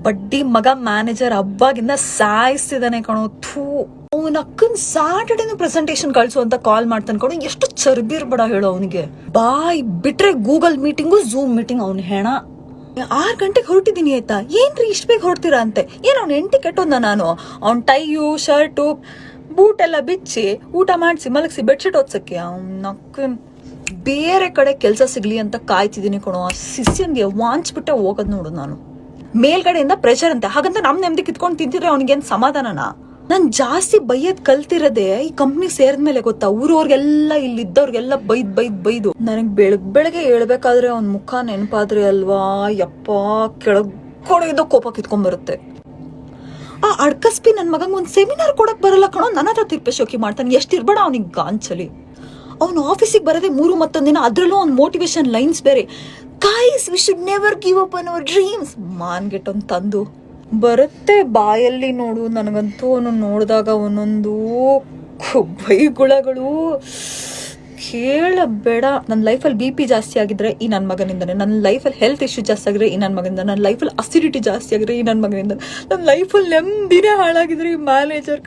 ಬಡ್ಡಿ ಮಗ ಮ್ಯಾನೇಜರ್ ಹಬ್ಬಾಗಿಂದ ಸಾಯಿಸ್ತಿದ್ದಾನೆ ಕಣೋ. ಥೂ, ಅವನ ಅಕ್ಕನ್ ಸ್ಯಾಟರ್ಡೇನು ಪ್ರೆಸೆಂಟೇಶನ್ ಕಳ್ಸು ಅಂತ ಕಾಲ್ ಮಾಡ್ತಾನೆ ಕಣೋ. ಎಷ್ಟು ಚರ್ಬಿರ್ಬೇಡ ಹೇಳೋ ಅವನಿಗೆ. ಬಾಯ್ ಬಿಟ್ರೆ ಗೂಗಲ್ ಮೀಟಿಂಗು ಝೂಮ್ ಮೀಟಿಂಗ್. ಅವ್ನ ಹೆಣ 6 ಗಂಟೆಗೆ ಹೊರಟಿದ್ದೀನಿ ಆಯ್ತಾ, ಏನ್ರಿ ಇಷ್ಟ ಬೇಗ ಹೊರಡ್ತೀರಾ ಅಂತೆ. ಏನ್ ಅವ್ನ ಎಂಟಿ ಕೆಟ್ಟೋದ. ನಾನು ಅವ್ನ ಟೈಯು ಶರ್ಟು ಬೂಟ್ ಎಲ್ಲ ಬಿಚ್ಚಿ ಊಟ ಮಾಡಿಸಿ ಮಲಗಿಸಿ ಬೆಡ್ಶೀಟ್ ಓದ್ಸಕ್ಕೆ ಅವ್ನ ಅಕ್ಕನ್ ಬೇರೆ ಕಡೆ ಕೆಲಸ ಸಿಗ್ಲಿ ಅಂತ ಕಾಯ್ತಿದ್ದೀನಿ ಕಣೋ. ಆ ಸಿಸ್ಯನ್ಗೆ ವಾಂಚ್ಬಿಟ್ಟೆ ಹೋಗೋದ್ ನೋಡು ನಾನು. ಮೇಲ್ಗಡೆಯಿಂದ ಪ್ರೆಷರ್ ಅಂತೆ, ಹಾಗಂತ ನಮ್ ನೆಮ್ಮದಿ ಕಿತ್ಕೊಂಡು ತಿಂತಿದ್ರೆ ಅವ್ನಿಗೇನ್ ಸಮಾಧಾನನಾ? ನಾನ್ ಜಾಸ್ತಿ ಬೈಯದ್ ಕಲ್ತಿರೋದೇ ಈ ಕಂಪ್ನಿ ಸೇರಿದ್ಮೇಲೆ ಗೊತ್ತಾ. ಊರವ್ರಿಗೆಲ್ಲ ಇಲ್ಲಿದ್ದವ್ರಿಗೆಲ್ಲ ಬೈದು ನನಗ್ ಬೆಳಗ್ಗೆ ಹೇಳ್ಬೇಕಾದ್ರೆ ಅವ್ನ ಮುಖ ನೆನಪಾದ್ರೆ ಅಲ್ವಾ ಯಪ್ಪ ಕೆಳಗೊಡೆಯಿಂದ ಕೋಪ ಕಿತ್ಕೊಂಡ್ ಬರುತ್ತೆ. ಆ ಅಡ್ಕಸ್ಪಿ ನನ್ ಮಗಂಗ್ ಒಂದ್ ಸೆಮಿನಾರ್ ಕೊಡಕ್ ಬರಲ್ಲ ಕಣೋ. ನನ್ನ ಹತ್ರ ತಿರ್ಪೇಶೋಕಿ ಮಾಡ್ತಾನೆ. ಎಷ್ಟಿರ್ಬೇಡ ಅವ್ನಿಗೆ ಗಾಂಚಲಿ. ಅವ್ನು ಆಫೀಸಿಗೆ ಬರೋದೇ 3 ಮತ್ತೊಂದ್ ದಿನ, ಅದ್ರಲ್ಲೂ ಅವ್ನ ಮೋಟಿವೇಶನ್ ಲೈನ್ಸ್ ಬೇರೆ. Guys we should never give up on our dreams. ಮಾನ್ಗೆಟ್ಟೊಂದು ತಂದು ಬರುತ್ತೆ ಬಾಯಲ್ಲಿ ನೋಡು. ನನಗಂತೂ ಅವನು ನೋಡಿದಾಗ ಒಂದೊಂದು ಬೈಗುಳಗಳು ಕೇಳಬೇಡ. ನನ್ನ ಲೈಫಲ್ಲಿ BP ಜಾಸ್ತಿ ಆಗಿದ್ರೆ ಈ ನನ್ನ ಮಗನಿಂದನೇ. ನನ್ನ ಲೈಫಲ್ಲಿ ಹೆಲ್ತ್ ಇಶ್ಯೂ ಜಾಸ್ತಿ ಆಗಿದ್ರೆ ಈ ನನ್ನ ಮಗನಿಂದ. ನನ್ನ ಲೈಫಲ್ಲಿ ಅಸಿಡಿಟಿ ಜಾಸ್ತಿ ಆಗಿದ್ರೆ ಈ ನನ್ನ ಮಗನಿಂದ. ನನ್ನ ಲೈಫಲ್ಲಿ ನೆಮ್ಮದಿನೇ ಹಾಳಾಗಿದ್ರೆ ಈ ಮ್ಯಾನೇಜರ್